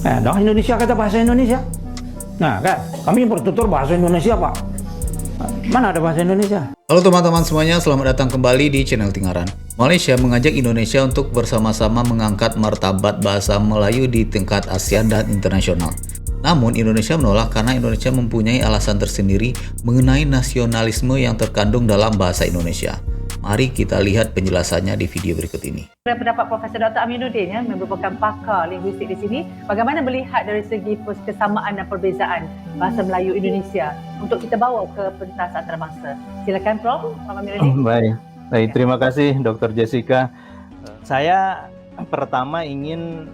Dah Indonesia kata bahasa Indonesia. Nah kan, kami bertutur bahasa Indonesia Pak. Mana ada bahasa Indonesia? Halo teman-teman semuanya, selamat datang kembali di channel Tingaran. Malaysia mengajak Indonesia untuk bersama-sama mengangkat martabat bahasa Melayu di tingkat ASEAN dan internasional. Namun Indonesia menolak karena Indonesia mempunyai alasan tersendiri mengenai nasionalisme yang terkandung dalam bahasa Indonesia. Mari kita lihat penjelasannya di video berikut ini. Pendapat Profesor Dr. Aminuddin yang merupakan pakar linguistik di sini, bagaimana melihat dari segi kesamaan dan perbezaan bahasa Melayu Indonesia untuk kita bawa ke pentas antarabangsa. Silakan Prof. Aminuddin. Baik, terima kasih Dr. Jessica. Saya pertama ingin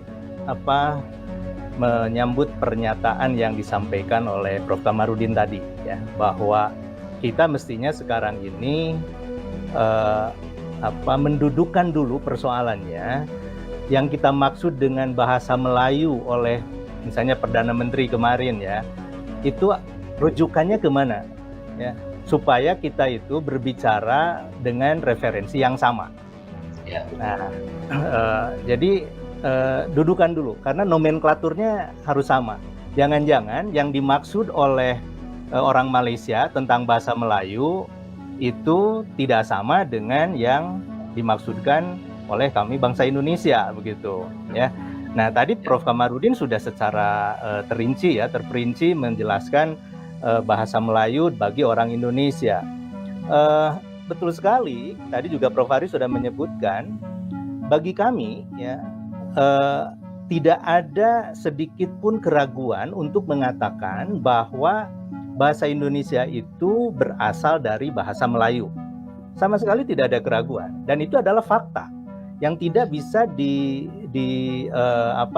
menyambut pernyataan yang disampaikan oleh Prof. Kamarudin tadi, ya, bahwa kita mestinya sekarang ini mendudukkan dulu persoalannya yang kita maksud dengan bahasa Melayu oleh misalnya Perdana Menteri kemarin, ya, itu rujukannya kemana, ya, supaya kita itu berbicara dengan referensi yang sama. Ya. Nah, jadi dudukan dulu karena nomenklaturnya harus sama. Jangan-jangan yang dimaksud oleh orang Malaysia tentang bahasa Melayu itu tidak sama dengan yang dimaksudkan oleh kami bangsa Indonesia, begitu, ya. Nah, tadi Prof. Kamarudin sudah secara terperinci menjelaskan bahasa Melayu bagi orang Indonesia. Betul sekali, tadi juga Prof. Hari sudah menyebutkan, bagi kami, ya, tidak ada sedikit pun keraguan untuk mengatakan bahwa bahasa Indonesia itu berasal dari bahasa Melayu. Sama sekali tidak ada keraguan, dan itu adalah fakta yang tidak bisa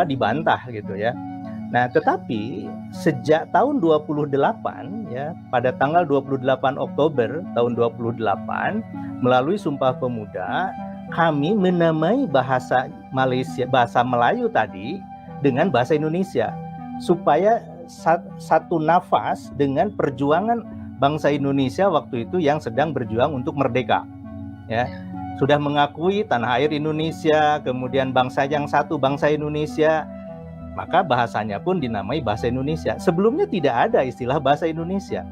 dibantah, gitu, ya. Nah, tetapi sejak tahun 28, ya, pada tanggal 28 Oktober tahun 28 melalui Sumpah Pemuda, kami menamai bahasa Malaysia, bahasa Melayu tadi dengan bahasa Indonesia supaya satu nafas dengan perjuangan bangsa Indonesia waktu itu yang sedang berjuang untuk merdeka, ya. Sudah mengakui tanah air Indonesia, kemudian bangsa yang satu, bangsa Indonesia, maka bahasanya pun dinamai bahasa Indonesia. Sebelumnya tidak ada istilah bahasa Indonesia.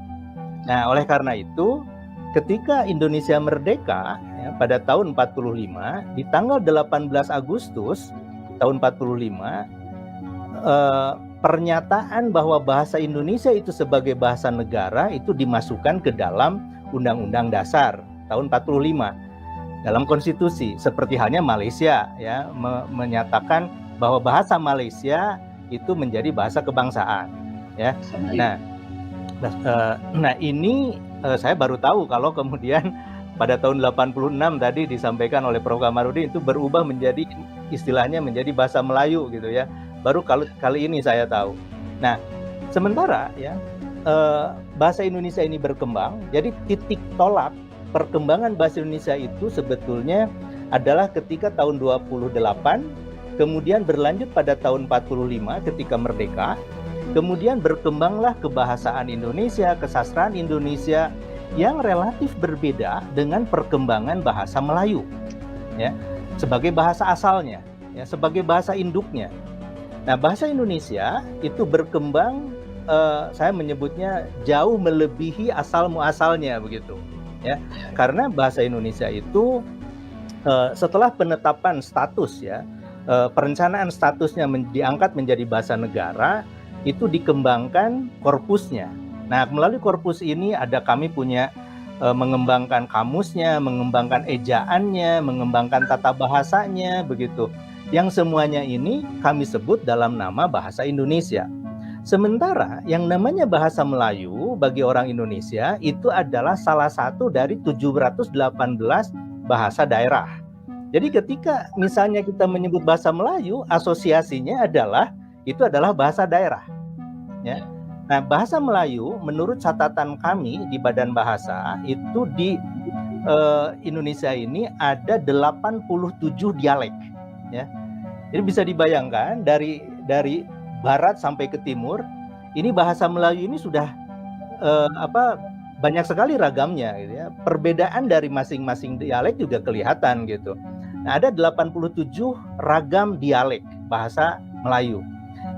Nah, oleh karena itu ketika Indonesia merdeka, ya, pada tahun 45, di tanggal 18 Agustus tahun 45, pernyataan bahwa bahasa Indonesia itu sebagai bahasa negara itu dimasukkan ke dalam Undang-Undang Dasar tahun 45 dalam konstitusi, seperti halnya Malaysia, ya, menyatakan bahwa bahasa Malaysia itu menjadi bahasa kebangsaan, ya. Nah, ini saya baru tahu kalau kemudian pada tahun 86 tadi disampaikan oleh Prof. Kamarudin itu berubah menjadi istilahnya menjadi bahasa Melayu, gitu, ya. Baru kali ini saya tahu. Nah, sementara, ya, bahasa Indonesia ini berkembang. Jadi titik tolak perkembangan bahasa Indonesia itu sebetulnya adalah ketika tahun 28, kemudian berlanjut pada tahun 45 ketika merdeka, kemudian berkembanglah kebahasaan Indonesia, kesastraan Indonesia yang relatif berbeda dengan perkembangan bahasa Melayu, ya, sebagai bahasa asalnya, ya, sebagai bahasa induknya. Nah, bahasa Indonesia itu berkembang, saya menyebutnya jauh melebihi asal muasalnya, begitu, ya. Karena bahasa Indonesia itu setelah penetapan status, ya, perencanaan statusnya diangkat menjadi bahasa negara, itu dikembangkan korpusnya. Nah, melalui korpus ini kami punya mengembangkan kamusnya, mengembangkan ejaannya, mengembangkan tata bahasanya, begitu. Yang semuanya ini kami sebut dalam nama bahasa Indonesia. Sementara yang namanya bahasa Melayu bagi orang Indonesia itu adalah salah satu dari 718 bahasa daerah. Jadi ketika misalnya kita menyebut bahasa Melayu, asosiasinya itu adalah bahasa daerah, ya. Nah, bahasa Melayu menurut catatan kami di Badan Bahasa itu di Indonesia ini ada 87 dialek, ya. Jadi bisa dibayangkan dari barat sampai ke timur, ini bahasa Melayu ini sudah banyak sekali ragamnya, gitu, ya. Perbedaan dari masing-masing dialek juga kelihatan, gitu. Nah, ada 87 ragam dialek bahasa Melayu.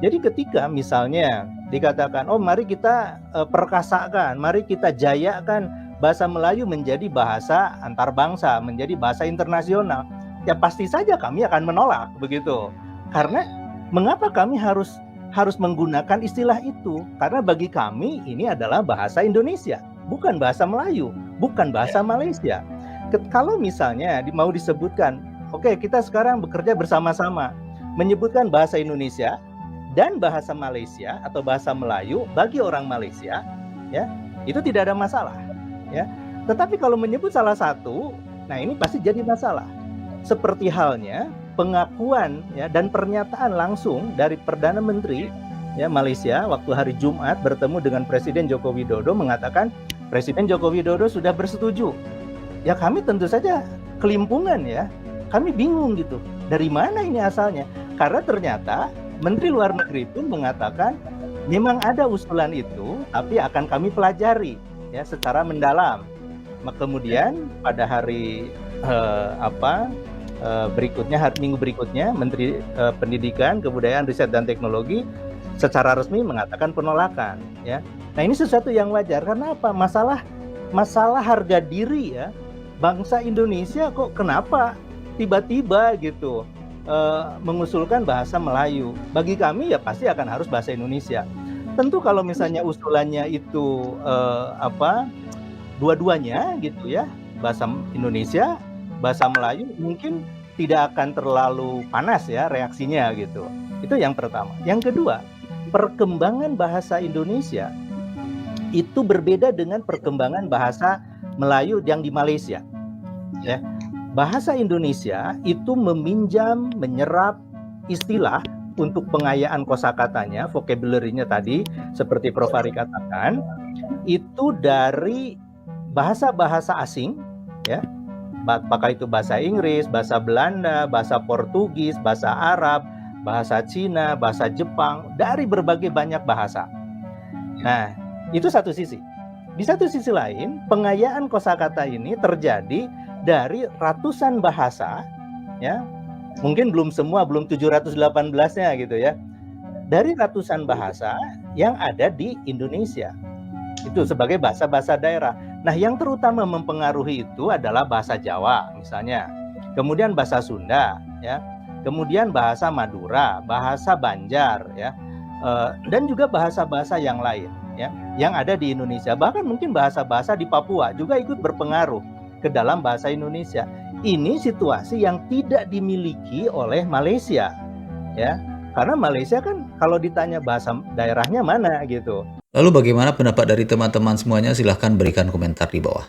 Jadi ketika misalnya dikatakan, oh mari kita perkasakan, mari kita jayakan bahasa Melayu menjadi bahasa antar bangsa, menjadi bahasa internasional, ya pasti saja kami akan menolak begitu. Karena mengapa kami harus menggunakan istilah itu? Karena bagi kami ini adalah bahasa Indonesia, bukan bahasa Melayu, bukan bahasa Malaysia. Kalau misalnya mau disebutkan, oke, kita sekarang bekerja bersama-sama, menyebutkan bahasa Indonesia dan bahasa Malaysia atau bahasa Melayu bagi orang Malaysia, ya itu tidak ada masalah, ya. Tetapi kalau menyebut salah satu, nah ini pasti jadi masalah. Seperti halnya pengakuan ya dan pernyataan langsung dari Perdana Menteri ya Malaysia waktu hari Jumat bertemu dengan Presiden Joko Widodo mengatakan Presiden Joko Widodo sudah bersetuju. Ya kami tentu saja kelimpungan ya. Kami bingung gitu. Dari mana ini asalnya? Karena ternyata Menteri Luar Negeri pun mengatakan memang ada usulan itu, tapi akan kami pelajari ya secara mendalam. Kemudian pada hari berikutnya, minggu berikutnya, Menteri Pendidikan, Kebudayaan, Riset dan Teknologi secara resmi mengatakan penolakan. Ya, nah ini sesuatu yang wajar karena apa? Masalah harga diri ya bangsa Indonesia kok kenapa tiba-tiba gitu mengusulkan bahasa Melayu. Bagi kami ya pasti akan harus bahasa Indonesia. Tentu kalau misalnya usulannya itu dua-duanya gitu ya, bahasa Indonesia, bahasa Melayu, mungkin tidak akan terlalu panas ya reaksinya gitu. Itu yang pertama. Yang kedua, perkembangan bahasa Indonesia itu berbeda dengan perkembangan bahasa Melayu yang di Malaysia. Ya. Bahasa Indonesia itu menyerap istilah untuk pengayaan kosakatanya, vocabulary-nya tadi seperti Prof. Ari katakan, itu dari bahasa-bahasa asing ya. Apakah itu bahasa Inggris, bahasa Belanda, bahasa Portugis, bahasa Arab, bahasa Cina, bahasa Jepang, dari berbagai banyak bahasa. Nah, itu satu sisi. Di satu sisi lain, pengayaan kosakata ini terjadi dari ratusan bahasa, ya, mungkin belum semua, belum 718-nya gitu ya, dari ratusan bahasa yang ada di Indonesia. Itu sebagai bahasa-bahasa daerah. Nah, yang terutama mempengaruhi itu adalah bahasa Jawa, misalnya. Kemudian bahasa Sunda, ya. Kemudian bahasa Madura, bahasa Banjar, ya. Dan juga bahasa-bahasa yang lain, ya, yang ada di Indonesia. Bahkan mungkin bahasa-bahasa di Papua juga ikut berpengaruh ke dalam bahasa Indonesia. Ini situasi yang tidak dimiliki oleh Malaysia, ya. Karena Malaysia kan kalau ditanya bahasa daerahnya mana gitu. Lalu bagaimana pendapat dari teman-teman semuanya? Silahkan berikan komentar di bawah.